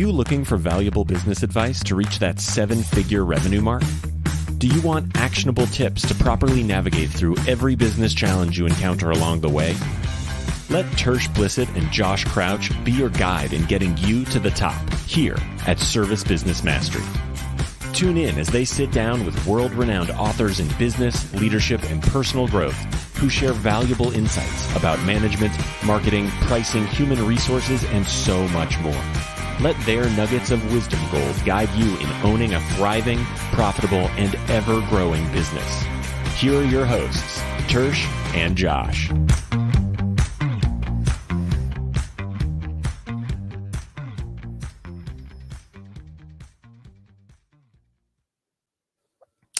you looking for valuable business advice to reach that 7-figure revenue mark? Do you want actionable tips to properly navigate through every business challenge you encounter along the way? Let Tersh Blissett and Josh Crouch be your guide in getting you to the top here at Service Business Mastery. Tune in as they sit down with world-renowned authors in business, leadership, and personal growth who share valuable insights about management, marketing, pricing, human resources, and so much more. Let their nuggets of wisdom gold guide you in owning a thriving, profitable, and ever-growing business. Here are your hosts, Tersh and Josh.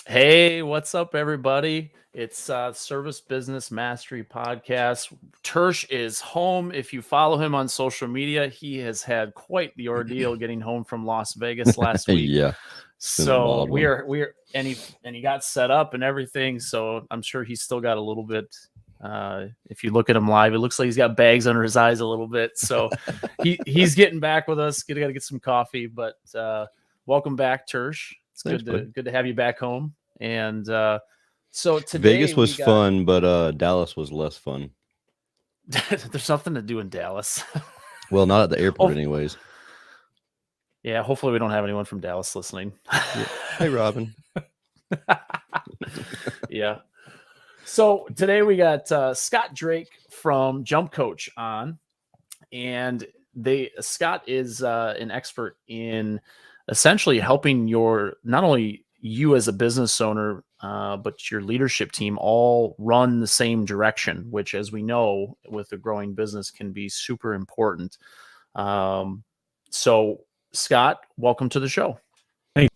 Hey, what's up, everybody? It's Service Business Mastery Podcast. Tersh is home. If you follow him on social media, he has had quite the ordeal getting home from Las Vegas last week. Yeah. So we're and he got set up and everything. So I'm sure he's still got a little bit. If you look at him live, it looks like he's got bags under his eyes a little bit. So he's getting back with us. Got to get some coffee, but welcome back, Tersh. It's good to have you back home. And so today Vegas was fun, but Dallas was less fun. There's nothing to do in Dallas. Well, not at the airport anyways. Yeah, hopefully we don't have anyone from Dallas listening. Yeah. Hey, Robin. Yeah. So today we got Scott Drake from Jump Coach on, and Scott is an expert in essentially helping not only you as a business owner, but your leadership team all run the same direction, which, as we know, with a growing business can be super important. So Scott, welcome to the show. Thanks,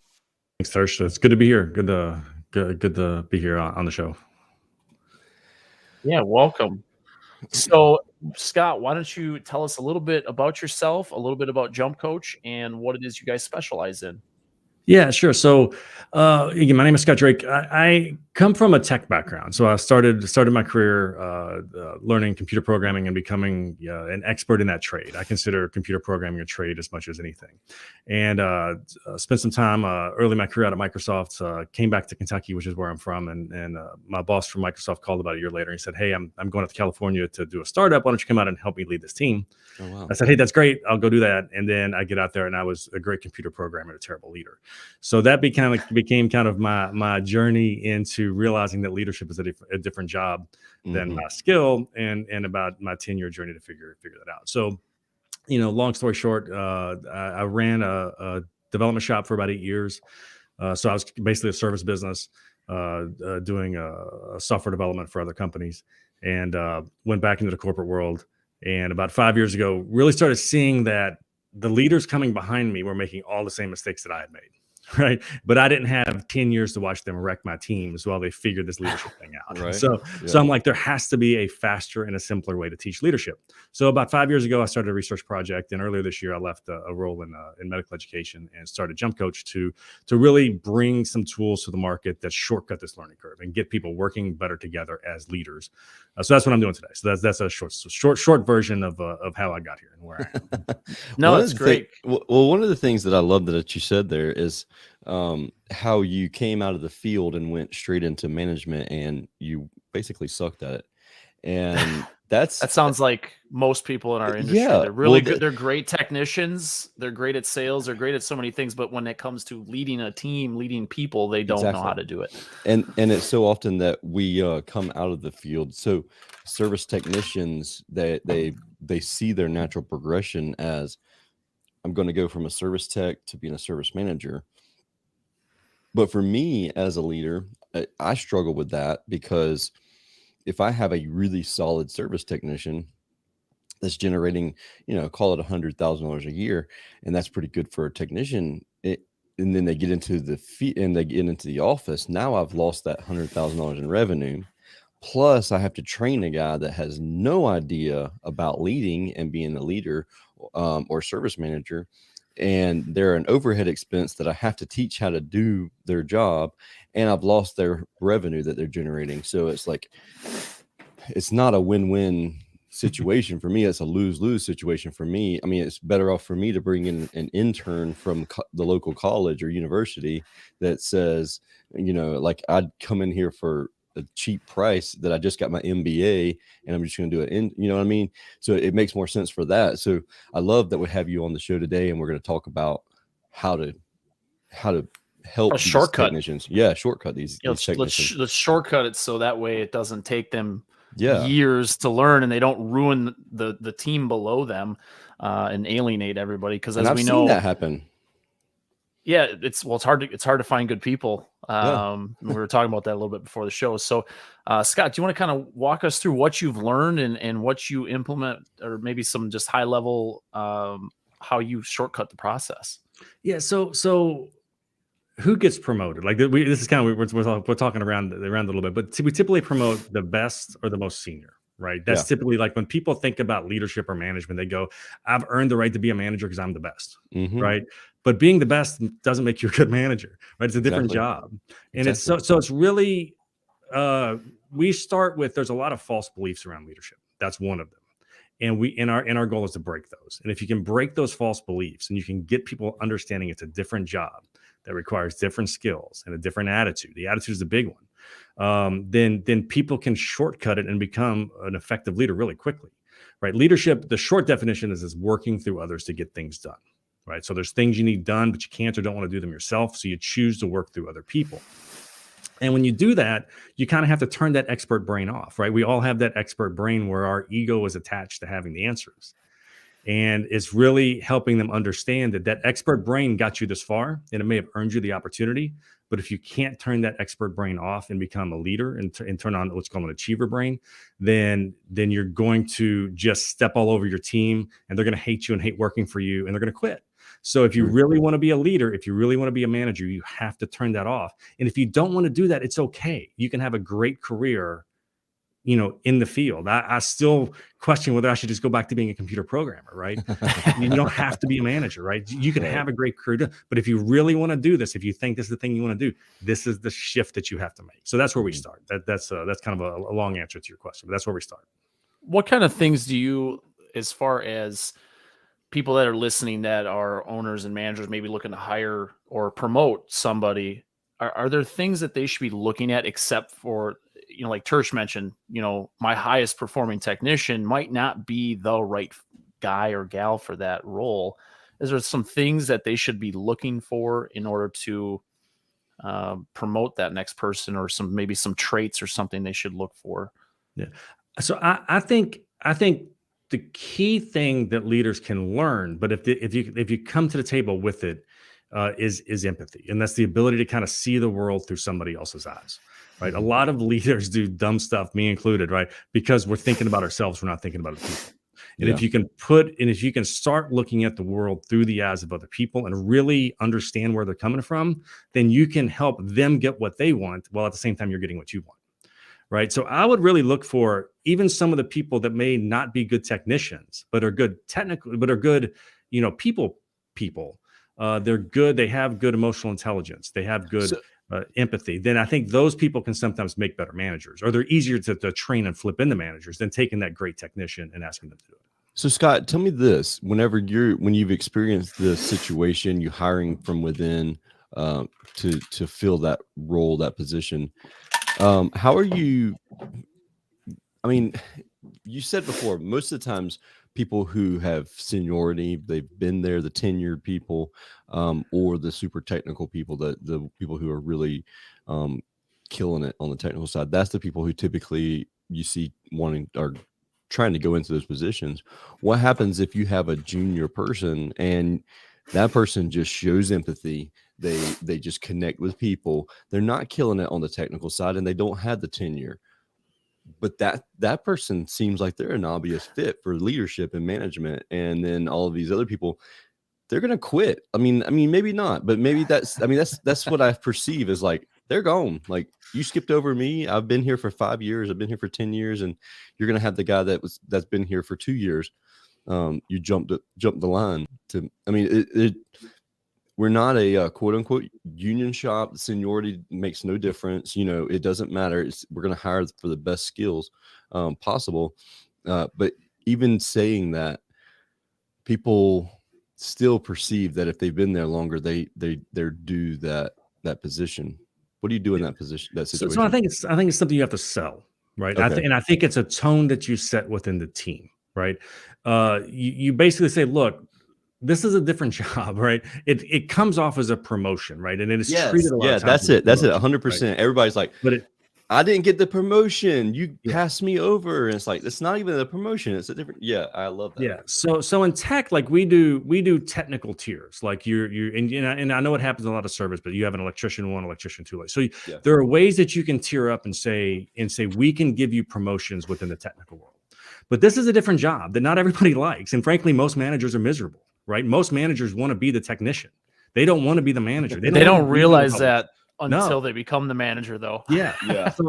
Tersh. It's good to be here. Good to be here on the show. Yeah, welcome. So Scott, why don't you tell us a little bit about yourself, a little bit about Jump Coach, and what it is you guys specialize in? Yeah, sure. So, again, my name is Scott Drake. I come from a tech background. So I started my career learning computer programming and becoming an expert in that trade. I consider computer programming a trade as much as anything. And spent some time early in my career out at Microsoft. Came back to Kentucky, which is where I'm from. And my boss from Microsoft called about a year later. And he said, "Hey, I'm going out to California to do a startup. Why don't you come out and help me lead this team?" Oh, wow. I said, "Hey, that's great. I'll go do that." And then I get out there, and I was a great computer programmer and a terrible leader. So that became kind of my journey into realizing that leadership is a different job than my skill, and about my 10-year journey to figure that out. So, long story short, I ran a development shop for about 8 years. So I was basically a service business doing software development for other companies, and went back into the corporate world. And about 5 years ago, really started seeing that the leaders coming behind me were making all the same mistakes that I had made. Right. But I didn't have 10 years to watch them wreck my teams while they figured this leadership thing out. Right. So I'm like, there has to be a faster and a simpler way to teach leadership. So about 5 years ago, I started a research project. And earlier this year, I left a role in medical education and started Jump Coach to really bring some tools to the market that shortcut this learning curve and get people working better together as leaders. So that's what I'm doing today. So that's a short version of how I got here and where I am. No, it's great. Well, one of the things that I love that you said there is how you came out of the field and went straight into management, and you basically sucked at it. And that sounds like most people in our industry. Yeah, they're really good. They're great technicians. They're great at sales. They're great at so many things. But when it comes to leading a team, leading people, they don't know how to do it. And it's so often that we come out of the field. So service technicians, they see their natural progression as, I'm going to go from a service tech to being a service manager. But for me as a leader, I struggle with that, because if I have a really solid service technician that's generating, call it $100,000 a year, and that's pretty good for a technician, and then they get into the office, now I've lost that $100,000 in revenue. Plus, I have to train a guy that has no idea about leading and being a leader or service manager. And they're an overhead expense that I have to teach how to do their job, and I've lost their revenue that they're generating. So it's like, it's not a win-win situation for me. It's a lose-lose situation for me. I mean, it's better off for me to bring in an intern from the local college or university that says, like, I'd come in here for a cheap price that I just got my MBA and I'm just going to do it you know what I mean? So it makes more sense for that. So I love that we have you on the show today, and we're going to talk about how to help A these shortcut. technicians. Yeah, shortcut these technicians. Let's shortcut it so that way it doesn't take them Yeah. years to learn, and they don't ruin the team below them and alienate everybody. Because as I've we seen know, that happen. yeah, it's hard to find good people. We were talking about that a little bit before the show. So, Scott, do you want to kind of walk us through what you've learned and what you implement, or maybe some just high level how you shortcut the process? Yeah. So who gets promoted? Like this is kind of we're talking around a little bit, but we typically promote the best or the most senior, right? That's typically like when people think about leadership or management, they go, "I've earned the right to be a manager because I'm the best," right? But being the best doesn't make you a good manager, right? It's a different job, and it's so it's really we start with there's a lot of false beliefs around leadership. That's one of them. And our goal is to break those. And if you can break those false beliefs and you can get people understanding it's a different job that requires different skills and a different attitude, the attitude is a big one, then people can shortcut it and become an effective leader really quickly, right? Leadership, the short definition is working through others to get things done, right? So there's things you need done, but you can't or don't want to do them yourself. So you choose to work through other people. And when you do that, you kind of have to turn that expert brain off, right? We all have that expert brain where our ego is attached to having the answers. And it's really helping them understand that expert brain got you this far, and it may have earned you the opportunity. But if you can't turn that expert brain off and become a leader and turn on what's called an achiever brain, then you're going to just step all over your team, and they're going to hate you and hate working for you, and they're going to quit. So if you really want to be a leader, if you really want to be a manager, you have to turn that off. And if you don't want to do that, it's okay. You can have a great career, in the field. I still question whether I should just go back to being a computer programmer, right? You don't have to be a manager, right? You can have a great career, but if you really want to do this, if you think this is the thing you want to do, this is the shift that you have to make. So that's where we start. That's kind of a long answer to your question, but that's where we start. What kind of things do you, as far as people that are listening that are owners and managers, maybe looking to hire or promote somebody, are there things that they should be looking at, except for, like Tersh mentioned, my highest performing technician might not be the right guy or gal for that role? Is there some things that they should be looking for in order to promote that next person, or maybe some traits or something they should look for? Yeah. So I think the key thing that leaders can learn, but if you come to the table with it, is empathy, and that's the ability to kind of see the world through somebody else's eyes, right? A lot of leaders do dumb stuff, me included, right? Because we're thinking about ourselves, we're not thinking about other people. And if you can start looking at the world through the eyes of other people and really understand where they're coming from, then you can help them get what they want, while at the same time you're getting what you want. Right. So I would really look for even some of the people that may not be good technicians, but are good technically, but are good, people. They're good. They have good emotional intelligence. They have good empathy. Then I think those people can sometimes make better managers, or they're easier to train and flip into managers than taking that great technician and asking them to do it. So Scott, tell me this: when you've experienced this situation, you hiring from within to fill that role, that position. How are you? I mean, you said before, most of the times people who have seniority, they've been there, the tenured people, or the super technical people, the people who are really killing it on the technical side, that's the people who typically you see wanting or trying to go into those positions. What happens if you have a junior person and that person just shows empathy? They just connect with people. They're not killing it on the technical side, and they don't have the tenure. But that person seems like they're an obvious fit for leadership and management. And then all of these other people, they're gonna quit. I mean, maybe not, but maybe that's what I perceive as like they're gone. Like, you skipped over me. I've been here for 5 years. I've been here for 10 years, and you're gonna have the guy that's been here for 2 years. You jumped the line to. I mean, we're not a quote unquote union shop. Seniority makes no difference. It doesn't matter. We're going to hire for the best skills possible. But even saying that, people still perceive that if they've been there longer, they're due that position. What do you do in that position, that situation? So I think it's something you have to sell, right? Okay. And I think it's a tone that you set within the team, right? You basically say, look, this is a different job, right? It comes off as a promotion, right? And it is treated a lot of times. That's it. Right? 100%. Everybody's like, But I didn't get the promotion. You passed me over. And it's like, it's not even a promotion. It's a different. Yeah. I love that. Yeah. So in tech, like we do technical tiers. Like and I know it happens in a lot of service, but you have an electrician 1, electrician 2. So there are ways that you can tier up and say we can give you promotions within the technical world. But this is a different job that not everybody likes. And frankly, most managers are miserable, right? Most managers want to be the technician. They don't want to be the manager. They don't realize that until they become the manager, though. Yeah.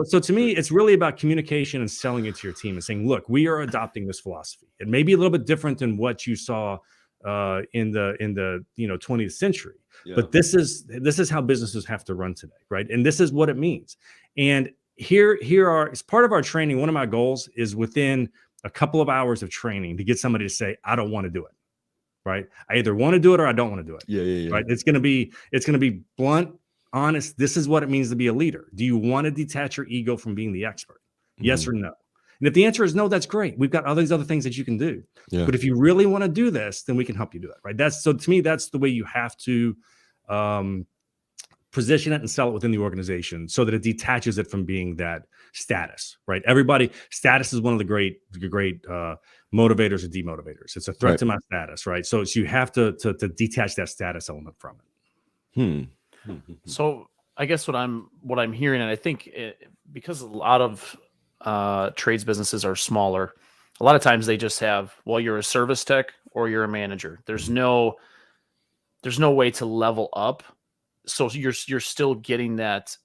So to me, it's really about communication and selling it to your team and saying, look, we are adopting this philosophy. It may be a little bit different than what you saw in the 20th century, but this is how businesses have to run today, right? And this is what it means. And here are, as part of our training, one of my goals is within a couple of hours of training to get somebody to say, I don't want to do it. Right. I either want to do it or I don't want to do it. Yeah. Right. It's going to be blunt, honest. This is what it means to be a leader. Do you want to detach your ego from being the expert? Yes or no? And if the answer is no, that's great. We've got all these other things that you can do. Yeah. But if you really want to do this, then we can help you do it. Right. So to me, that's the way you have to position it and sell it within the organization so that it detaches it from being that status. Right. Status is one of the great motivators or demotivators. It's a threat to my status. Right. So you have to detach that status element from it. So I guess what I'm hearing, and I think because a lot of trades businesses are smaller, a lot of times they just have, well, you're a service tech or you're a manager. There's no way to level up. So you're still getting that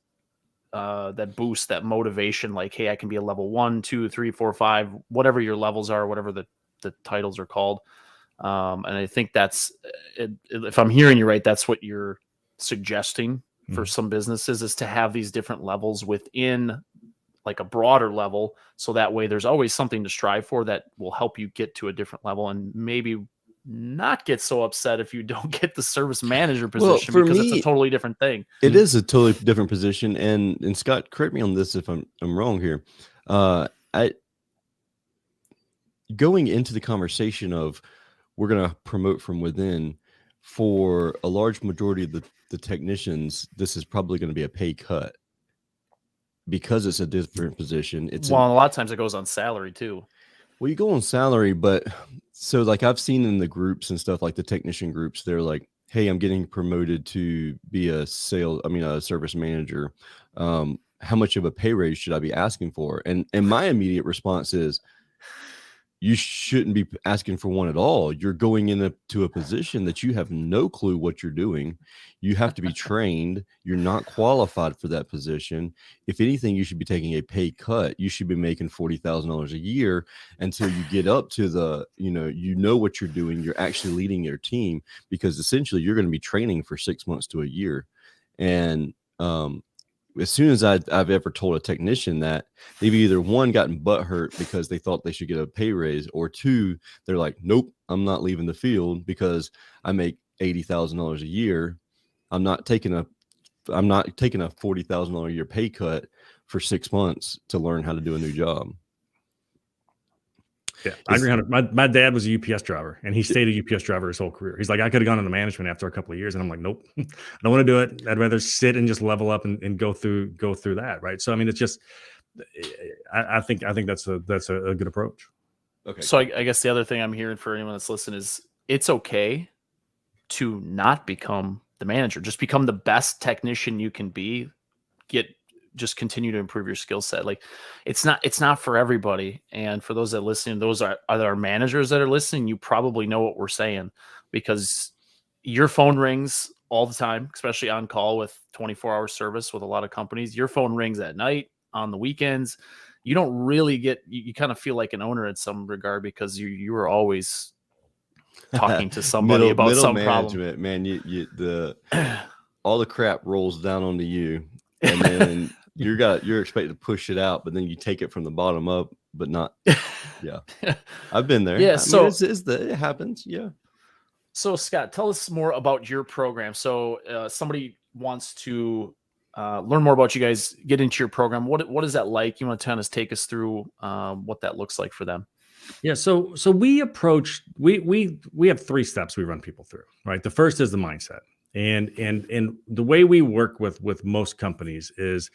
boost, that motivation, like, hey, I can be a level 1, 2, 3, 4, 5, whatever your levels are, whatever the titles are called. And I think that's if I'm hearing you right, that's what you're suggesting for some businesses, is to have these different levels within like a broader level. So that way there's always something to strive for that will help you get to a different level, and maybe not get so upset if you don't get the service manager position, because it's a totally different thing. It is a totally different position. And Scott, correct me on this if I'm wrong here. Going into the conversation of we're going to promote from within, for a large majority of the technicians, this is probably going to be a pay cut because it's a different position. A lot of times it goes on salary too. Well, you go on salary, but so like I've seen in the groups and stuff, like the technician groups, they're like, hey, I'm getting promoted to be a service manager. How much of a pay raise should I be asking for? And my immediate response is, you shouldn't be asking for one at all. You're going into a position that you have no clue what you're doing. You have to be trained. You're not qualified for that position. If anything, you should be taking a pay cut. You should be making $40,000 a year until you get up to the, you know what you're doing. You're actually leading your team, because essentially you're going to be training for 6 months to a year. And as soon as I've ever told a technician that, they've either one gotten butthurt because they thought they should get a pay raise, or two, they're like, nope, I'm not leaving the field because I make $80,000 a year. I'm not taking a $40,000 a year pay cut for 6 months to learn how to do a new job. Yeah, I agree. My dad was a UPS driver, and he stayed a UPS driver his whole career. He's like, I could have gone into management after a couple of years, and I'm like, nope, I don't want to do it. I'd rather sit and just level up and go through that, right? So I mean, it's just, I think that's a good approach. Okay. So I guess the other thing I'm hearing for anyone that's listening is, it's okay to not become the manager. Just become the best technician you can be. Just continue to improve your skill set. Like, it's not for everybody. And for those that listen, those are our managers that are listening. You probably know what we're saying, because your phone rings all the time, especially on call with 24-hour service with a lot of companies. Your phone rings at night, on the weekends. You don't really you kind of feel like an owner in some regard, because you are always talking to somebody about some management, problem. Man, all the crap rolls down onto you, and then you're expected to push it out, but then you take it from the bottom up but not. Yeah, I've been there. Yeah, I so mean, it happens. Yeah. So Scott, tell us more about your program. So somebody wants to learn more about you guys, get into your program. What is that like? You want to kind of take us through what that looks like for them? Yeah, so we approach we have 3 steps we run people through, right? The first is the mindset. And the way we work with most companies is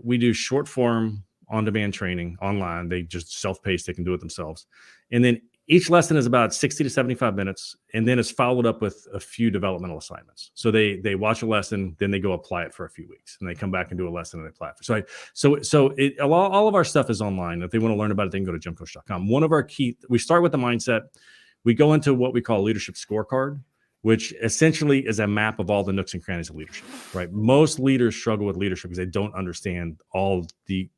we do short form on-demand training online. They just self-paced, they can do it themselves. And then each lesson is about 60 to 75 minutes, and then it's followed up with a few developmental assignments. So they watch a lesson, then they go apply it for a few weeks, and they come back and do a lesson and they apply it. All of our stuff is online. If they want to learn about it, they can go to jumpcoach.com. One of our we start with the mindset. We go into what we call leadership scorecard, which essentially is a map of all the nooks and crannies of leadership, right? Most leaders struggle with leadership because they don't understand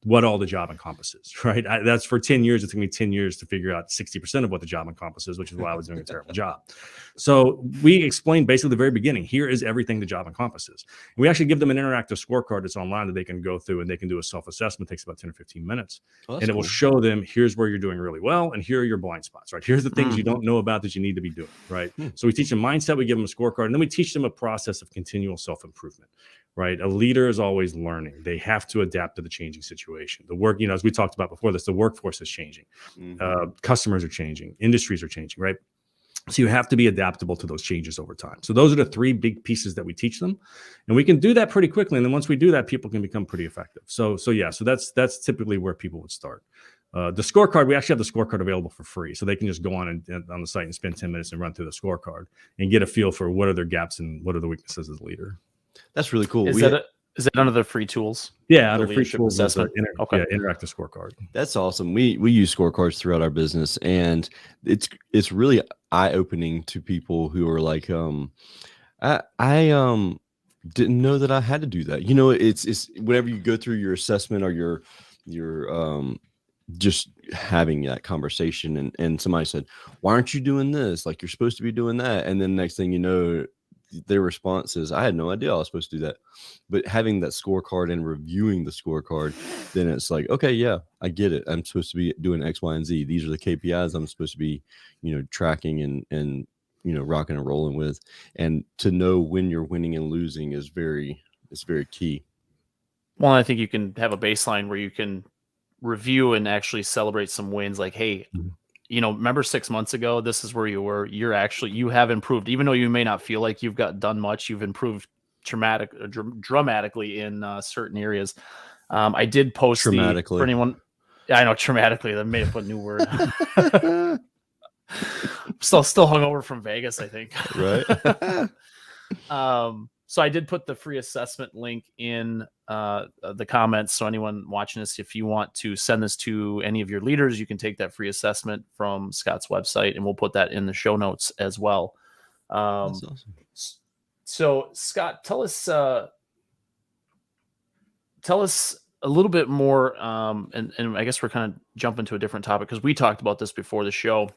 what all the job encompasses, right? That's for 10 years. It took me 10 years to figure out 60% of what the job encompasses, which is why I was doing a terrible job. So we explained basically at the very beginning, here is everything the job encompasses. And we actually give them an interactive scorecard that's online that they can go through, and they can do a self-assessment. It takes about 10 or 15 minutes. And it will show them, here's where you're doing really well, and here are your blind spots, right? Here's the things you don't know about that you need to be doing, right? So we teach them mindset, we give them a scorecard, and then we teach them a process of continual self-improvement, right? A leader is always learning. They have to adapt to the changing situation. The work, as we talked about before this, the workforce is changing. Customers are changing. Industries are changing, right? So you have to be adaptable to those changes over time. So those are the 3 big pieces that we teach them, and we can do that pretty quickly. And then once we do that, people can become pretty effective. So that's typically where people would start. The scorecard, we actually have the scorecard available for free, so they can just go on the site and spend 10 minutes and run through the scorecard and get a feel for what are their gaps and what are the weaknesses as a leader. That's really cool. Is that under the free tools? Yeah, The under free leadership tools, assessment? Okay. Interactive scorecard. That's awesome. We use scorecards throughout our business, and it's really eye-opening to people who are like, I didn't know that I had to do that. It's whenever you go through your assessment or your just having that conversation, and somebody said, why aren't you doing this? Like, you're supposed to be doing that. And then next thing you know, their response is, I had no idea I was supposed to do that. But having that scorecard and reviewing the scorecard, then it's like, okay, yeah, I get it. I'm supposed to be doing X, Y, and Z. These are the KPIs I'm supposed to be, tracking and rocking and rolling with. And to know when you're winning and losing is very key. Well, I think you can have a baseline where you can review and actually celebrate some wins. Like, hey, remember 6 months ago, this is where you were. You have improved, even though you may not feel like you've done much. You've improved dramatically in certain areas. I did post dramatically for anyone. Yeah, I know, dramatically. That may have put a new word. still hungover from Vegas, I think. Right. So I did put the free assessment link in the comments. So anyone watching this, if you want to send this to any of your leaders, you can take that free assessment from Scott's website, and we'll put that in the show notes as well. That's awesome. So Scott, tell us a little bit more, and I guess we're kind of jumping to a different topic because we talked about this before the show.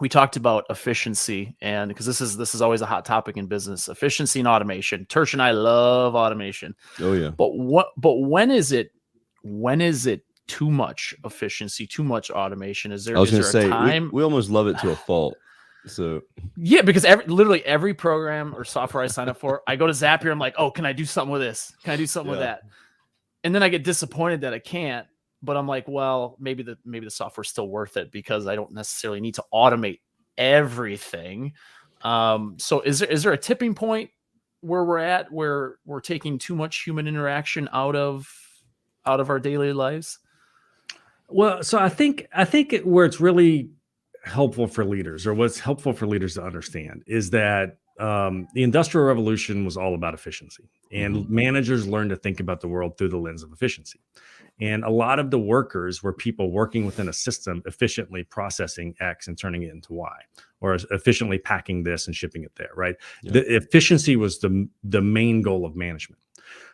We talked about efficiency, and because this is always a hot topic in business, efficiency and automation. Tersh and I love automation. Oh yeah. But when is it too much efficiency, too much automation? Is there a time? We almost love it to a fault. So yeah, because literally every program or software I sign up for, I go to Zapier. I'm like, oh, can I do something with this? Can I do something with that? And then I get disappointed that I can't. But I'm like, well, maybe the software's still worth it because I don't necessarily need to automate everything. So is there a tipping point where we're at where we're taking too much human interaction out of our daily lives? Well, so I think where it's really helpful for leaders, or what's helpful for leaders to understand, is that the Industrial Revolution was all about efficiency, and managers learned to think about the world through the lens of efficiency. And a lot of the workers were people working within a system, efficiently processing X and turning it into Y, or efficiently packing this and shipping it there, right? Yeah. The efficiency was the main goal of management.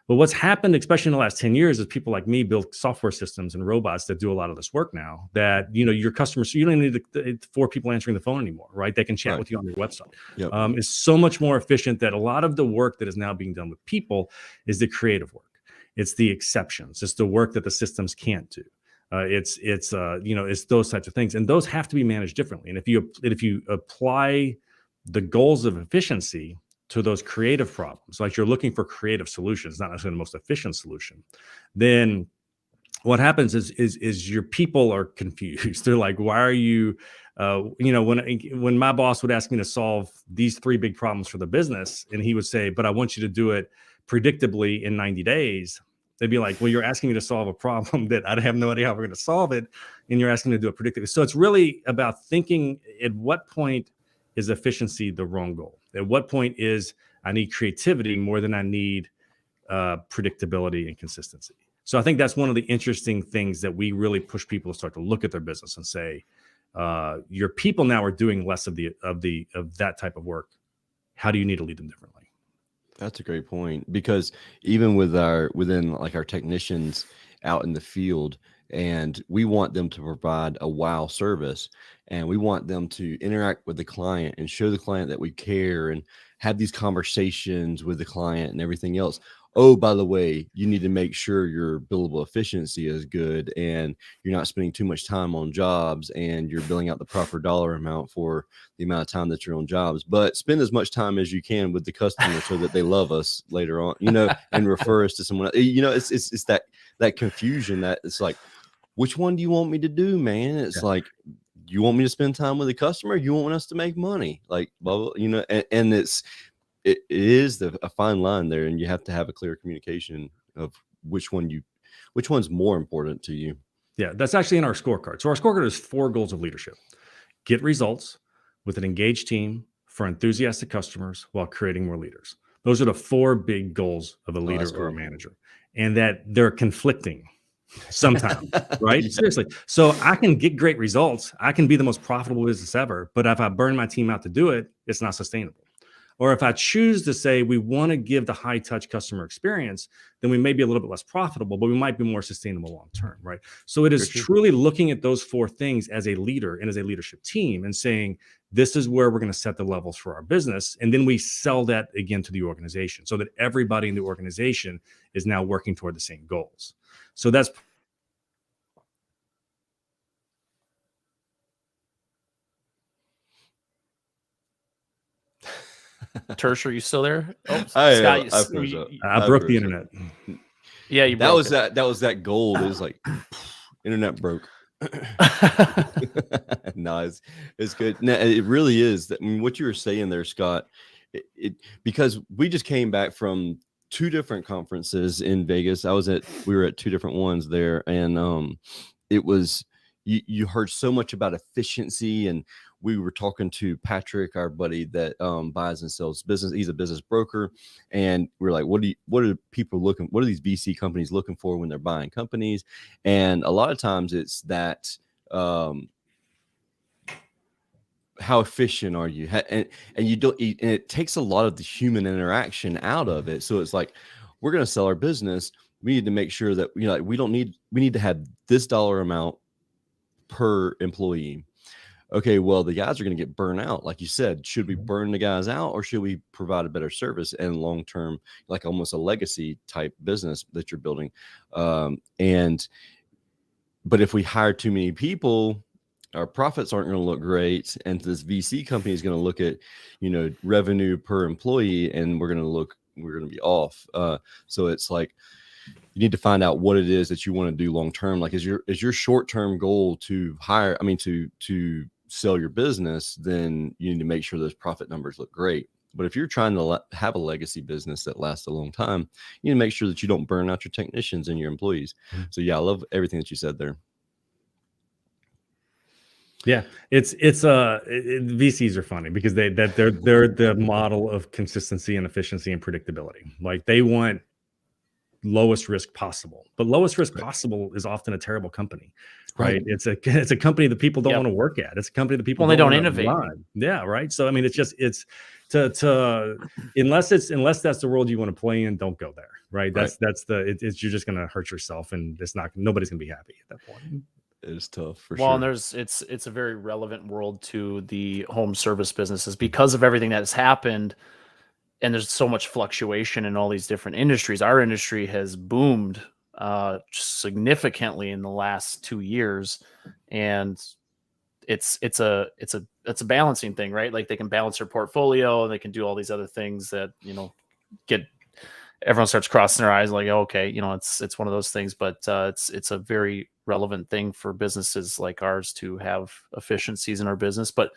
But what's happened, especially in the last 10 years, is people like me build software systems and robots that do a lot of this work now, that, your customers, so you don't need 4 people answering the phone anymore, right? They can chat with you on your website. Yep. It's so much more efficient that a lot of the work that is now being done with people is the creative work. It's the exceptions. It's the work that the systems can't do. It's those types of things, and those have to be managed differently. And if you apply the goals of efficiency to those creative problems, like you're looking for creative solutions, not necessarily the most efficient solution, then what happens is your people are confused. They're like, why are you, when my boss would ask me to solve these 3 big problems for the business, and he would say, but I want you to do it predictably in 90 days. They'd be like, well, you're asking me to solve a problem that I have no idea how we're going to solve it. And you're asking me to do it predictably. So it's really about thinking, at what point is efficiency the wrong goal? At what point is I need creativity more than I need predictability and consistency? So I think that's one of the interesting things that we really push people to start to look at their business and say, your people now are doing less of that type of work. How do you need to lead them differently? That's a great point, because even within like our technicians out in the field, and we want them to provide a wow service, and we want them to interact with the client and show the client that we care and have these conversations with the client and everything else. Oh, by the way, you need to make sure your billable efficiency is good and you're not spending too much time on jobs and you're billing out the proper dollar amount for the amount of time that you're on jobs. But spend as much time as you can with the customer so that they love us later on, and refer us to someone else. It's that confusion that it's like, which one do you want me to do, man? It's like, you want me to spend time with the customer? You want us to make money? Like, blah, blah, and it is a fine line there, and you have to have a clear communication of which one's more important to you. Yeah, that's actually in our scorecard. So our scorecard is 4 goals of leadership: get results with an engaged team for enthusiastic customers while creating more leaders. Those are the 4 big goals of a leader or a manager, and that they're conflicting sometimes, right? Yeah. Seriously. So I can get great results. I can be the most profitable business ever, but if I burn my team out to do it, it's not sustainable. Or if I choose to say we want to give the high touch customer experience, then we may be a little bit less profitable, but we might be more sustainable long term, right? So it is truly looking at those 4 things as a leader and as a leadership team and saying, this is where we're going to set the levels for our business. And then we sell that again to the organization so that everybody in the organization is now working toward the same goals. So that's Tersh, are you still there? Oh, Scott, I broke the internet. Yeah, that was that gold. It was like internet broke. No, it's good. No, it really is. I mean, what you were saying there, Scott, because we just came back from 2 different conferences in Vegas. We were at 2 different ones there, and it was you heard so much about efficiency, and we were talking to Patrick, our buddy that buys and sells business. He's a business broker, and we're like, what are these VC companies looking for when they're buying companies? And a lot of times it's that how efficient are you? And you don't, and it takes a lot of the human interaction out of it. So it's like, we're going to sell our business. We need to make sure that we need to have this dollar amount per employee. Okay, well, the guys are going to get burned out. Like you said, should we burn the guys out, or should we provide a better service and long-term, like almost a legacy type business that you're building? But if we hire too many people, our profits aren't going to look great. And this VC company is going to look at, revenue per employee, and we're going to be off. So it's like, you need to find out what it is that you want to do long-term. Like, is your short-term goal to sell your business, then you need to make sure those profit numbers look great. But if you're trying to have a legacy business that lasts a long time, you need to make sure that you don't burn out your technicians and your employees. So yeah, I love everything that you said there. Yeah, VCs are funny because they're the model of consistency and efficiency and predictability. Like, they want lowest risk possible, but lowest risk possible is often a terrible company, right? It's a company that people don't want to work at. It's a company that people they don't innovate. Yeah, right. So I mean, it's unless that's the world you want to play in, don't go there, right? You're just going to hurt yourself, and nobody's going to be happy at that point. It is tough for sure. Well, and it's a very relevant world to the home service businesses because of everything that has happened. And there's so much fluctuation in all these different industries. Our industry has boomed significantly in the last 2 years, and it's a balancing thing, right? Like they can balance their portfolio and they can do all these other things that, get everyone starts crossing their eyes like, okay, it's one of those things, but it's a very relevant thing for businesses like ours to have efficiencies in our business, but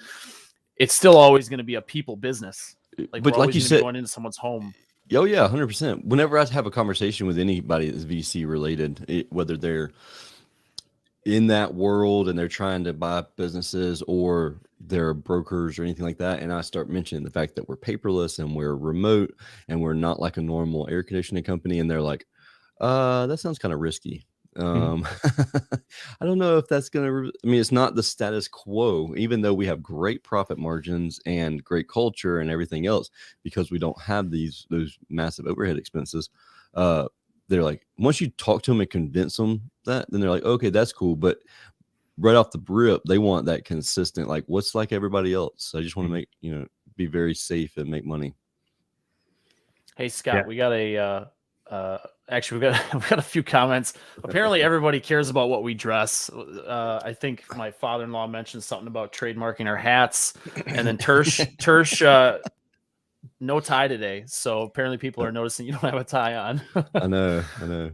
it's still always going to be a people business. Like, but we're like always you gonna be said, going into someone's home. oh yeah, 100%. Whenever I have a conversation with anybody that's VC related, whether they're in that world and they're trying to buy businesses or they're brokers or anything like that, and I start mentioning the fact that we're paperless and we're remote and we're not like a normal air conditioning company, and they're like, that sounds kind of risky. I don't know if that's gonna I mean, it's not the status quo, even though we have great profit margins and great culture and everything else, because we don't have those massive overhead expenses. They're like, once you talk to them and convince them that, then they're like, okay, that's cool. But right off the rip, they want that consistent, like, what's like everybody else. I just want to make, be very safe and make money. Hey, Scott, we got actually we've got a few comments. Apparently everybody cares about what we dress. I think my father-in-law mentioned something about trademarking our hats, and then Tersh no tie today. So apparently people are noticing you don't have a tie on. I know.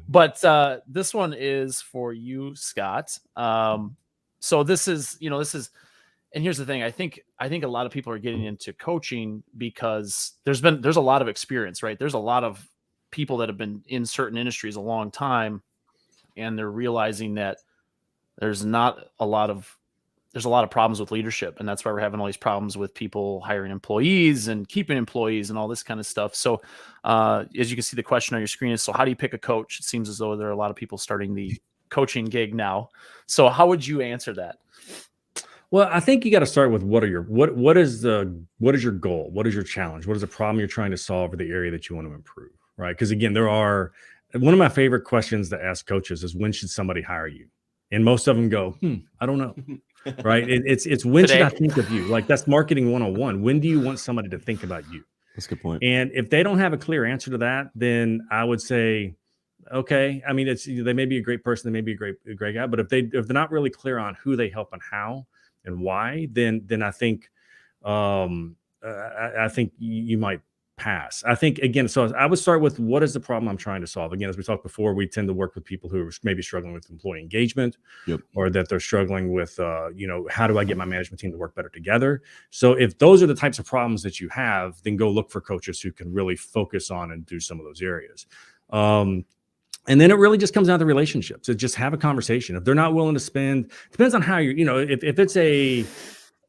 But this one is for you, Scott. So this is, and here's the thing. I think a lot of people are getting into coaching because there's a lot of experience, right? There's a lot of people that have been in certain industries a long time, and they're realizing that there's a lot of problems with leadership, and that's why we're having all these problems with people hiring employees and keeping employees and all this kind of stuff. So as you can see, the question on your screen is, so how do you pick a coach? It seems as though there are a lot of people starting the coaching gig now. So how would you answer that? Well, I think you got to start with what is your goal? What is your challenge? What is the problem you're trying to solve, or the area that you want to improve, right? Because again, one of my favorite questions to ask coaches is, when should somebody hire you? And most of them go, I don't know. Right. It's when should I think of you? Like, that's marketing 101. When do you want somebody to think about you? That's a good point. And if they don't have a clear answer to that, then I would say, okay, I mean, they may be a great person, they may be a great guy, but if they're not really clear on who they help and how and why, then I think I think you might pass. I think, again, so I would start with, what is the problem I'm trying to solve? Again, as we talked before, we tend to work with people who are maybe struggling with employee engagement, or that they're struggling with, how do I get my management team to work better together? So if those are the types of problems that you have, then go look for coaches who can really focus on and do some of those areas. And then it really just comes down to relationships. So just have a conversation. If they're not willing to spend, depends on how if it's a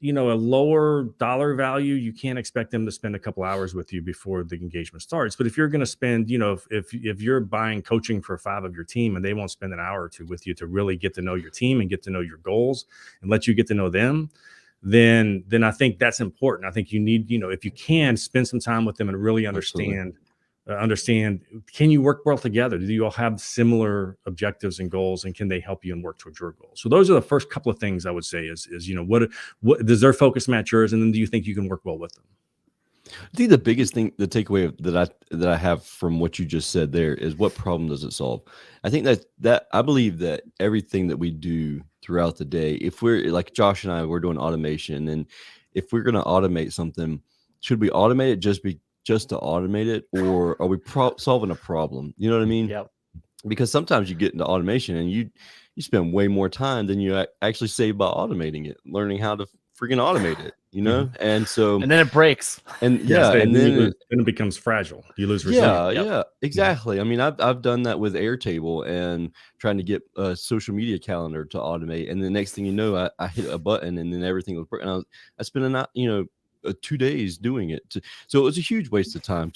lower dollar value, you can't expect them to spend a couple hours with you before the engagement starts. But if you're going to spend, if you're buying coaching for 5 of your team and they won't spend an hour or 2 with you to really get to know your team and get to know your goals and let you get to know them, then I think that's important. I think you need, if you can, spend some time with them and really understand, can you work well together? Do you all have similar objectives and goals, and can they help you and work towards your goals? So those are the first couple of things I would say is what does their focus match yours, and then do you think you can work well with them? I think the biggest thing, the takeaway that I have from what you just said there, is, what problem does it solve? I think that I believe that everything that we do throughout the day, if we're like Josh and we're doing automation, and if we're going to automate something, should we automate it just to automate it, or are we solving a problem? You know what I mean? Yep. Because sometimes you get into automation and you spend way more time than you actually save by automating it, learning how to freaking automate it, and then it breaks. And and then it becomes fragile. You lose resilience. Yeah, exactly. I mean, I've done that with Airtable and trying to get a social media calendar to automate, and the next thing you know, I hit a button and then everything was broken. I spent 2 days doing it. So it was a huge waste of time.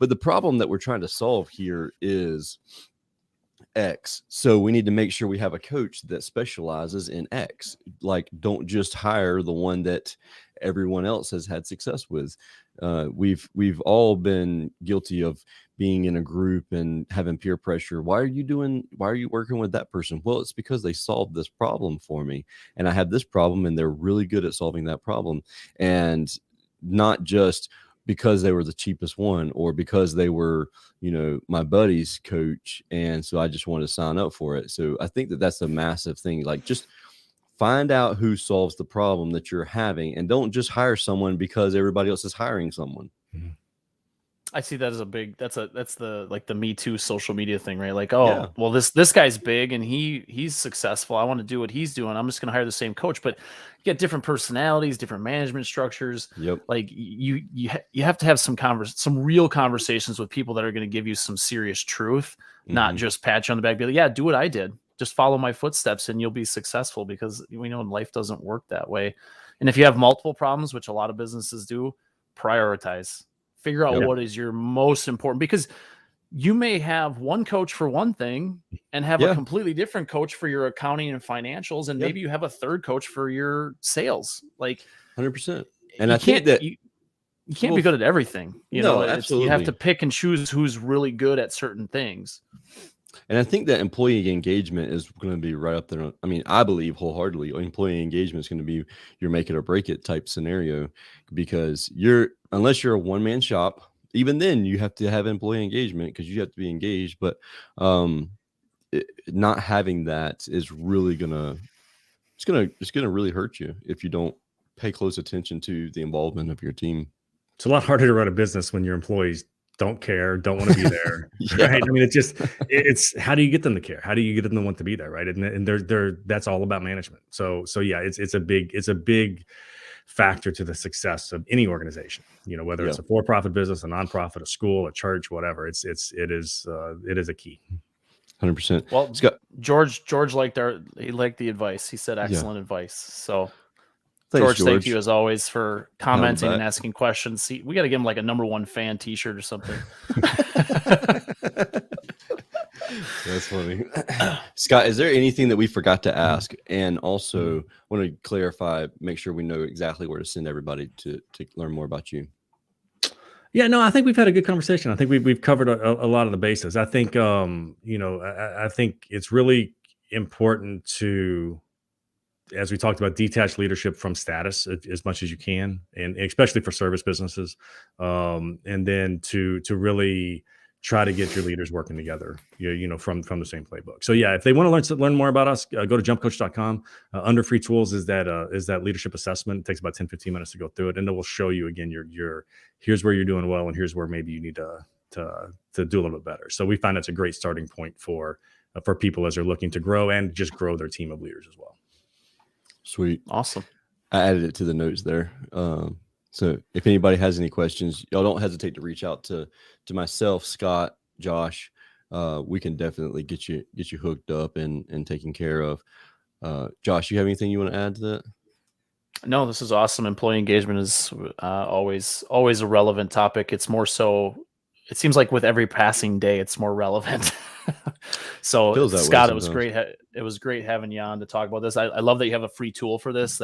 But the problem that we're trying to solve here is X. So we need to make sure we have a coach that specializes in X. Like, don't just hire the one that everyone else has had success with. We've all been guilty of being in a group and having peer pressure. Why are you working with that person? Well, it's because they solved this problem for me, and I have this problem, and they're really good at solving that problem. And not just because they were the cheapest one, or because they were, my buddy's coach. And so I just wanted to sign up for it. So I think that that's a massive thing. Like, just find out who solves the problem that you're having, and don't just hire someone because everybody else is hiring someone. Mm-hmm. I see that as a big, that's the Me Too social media thing, right? Like, oh, well, this guy's big and he's successful. I want to do what he's doing. I'm just going to hire the same coach, but you get different personalities, different management structures. Yep. Like you have to have some real conversations with people that are going to give you some serious truth, not just pat you on the back, be like, yeah, do what I did. Just follow my footsteps and you'll be successful, because we know life doesn't work that way. And if you have multiple problems, which a lot of businesses do, prioritize. Figure out what is your most important, because you may have one coach for one thing and have a completely different coach for your accounting and financials. And maybe you have a third coach for your sales. Like 100%. And I think that you can't be good at everything. Absolutely. You have to pick and choose who's really good at certain things. And I think that employee engagement is going to be right up there. I mean, I believe wholeheartedly employee engagement is going to be your make it or break it type scenario, because unless you're a one-man shop, even then you have to have employee engagement because you have to be engaged. But not having that is really it's gonna really hurt you if you don't pay close attention to the involvement of your team. It's a lot harder to run a business when your employees don't care, don't want to be there. Right. I mean, it's how do you get them to care? How do you get them to want to be there? Right. And that's all about management. So yeah, it's a big factor to the success of any organization, whether it's a for-profit business, a nonprofit, a school, a church, whatever. It is a key. 100%. Well, George liked the advice. He said excellent advice. So Thanks, George, thank you as always for commenting and asking questions. See, we got to give him like a #1 fan T-shirt or something. That's funny. Scott, is there anything that we forgot to ask? And also want to clarify, make sure we know exactly where to send everybody to learn more about you. Yeah, no, I think we've had a good conversation. I think we've covered a lot of the bases. I think, I think it's really important to, as we talked about, detach leadership from status as much as you can, and especially for service businesses. And then to really try to get your leaders working together, from the same playbook. So yeah, if they want to learn more about us, go to jumpcoach.com. Under free tools is that leadership assessment. It takes about 10-15 minutes to go through it. And it will show you again, here's where you're doing well, and here's where maybe you need to do a little bit better. So we find that's a great starting point for people as they're looking to grow and just grow their team of leaders as well. Sweet. Awesome. I added it to the notes there. So if anybody has any questions, y'all don't hesitate to reach out to myself, Scott, Josh. We can definitely get you hooked up and taken care of. Josh, you have anything you want to add to that? No, this is awesome. Employee engagement is always a relevant topic. It's more so, it seems like with every passing day, it's more relevant. So Scott, it was great. It was great having you on to talk about this. I love that you have a free tool for this.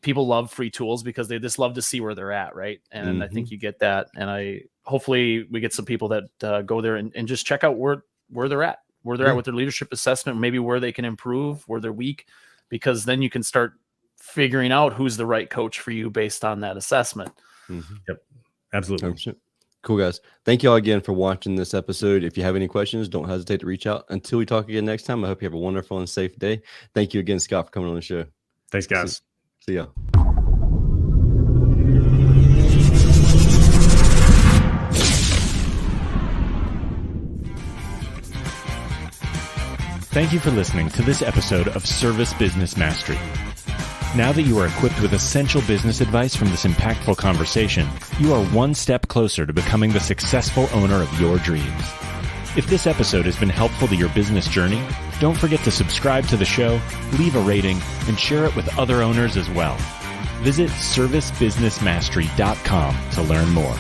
People love free tools because they just love to see where they're at. Right. And I think you get that. And hopefully we get some people that go there and just check out where they're at with their leadership assessment, maybe where they can improve, where they're weak, because then you can start figuring out who's the right coach for you based on that assessment. Yep. Absolutely. 100%. Cool, guys. Thank you all again for watching this episode. If you have any questions, don't hesitate to reach out. Until we talk again next time, I hope you have a wonderful and safe day. Thank you again, Scott, for coming on the show. Thanks, guys. See ya. Thank you for listening to this episode of Service Business Mastery. Now that you are equipped with essential business advice from this impactful conversation, you are one step closer to becoming the successful owner of your dreams. If this episode has been helpful to your business journey, don't forget to subscribe to the show, leave a rating, and share it with other owners as well. Visit servicebusinessmastery.com to learn more.